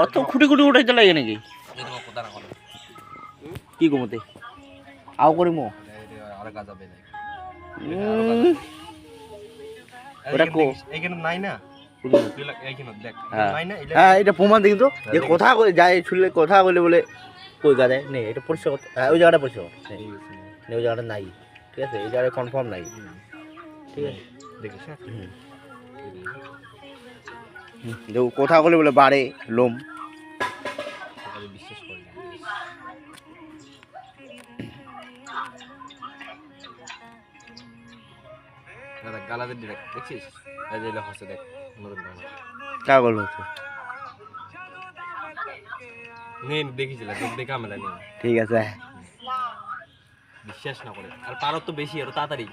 অত খুঁটি খুঁটি উঠাইতে লাগে নাকি কি কমতে আও করিম হ্যাঁ এটা প্রমাণ দেখি তো যে কথা যায় শুনলে কথা বলে বলে কই গা দেয় নেই এটা পরিষ্কার হ্যাঁ ওই জায়গাটা পরিষ্কার ওই জায়গাটা নাই ঠিক আছে এই জায়গায় কনফার্ম নাই ঠিক আছে দেখিস কথা বলে বলে বাড়ে লোম বিশ্বাস করে গালাদের ডিরেক্ট দেখছিস এই যে হচ্ছে দেখ নতুন কাগজ হচ্ছে নেই দেখিছিলাম দেখে আমরা নেই ঠিক আছে বিশ্বাস না করে আর পারত তো বেশি আর তাড়াতাড়ি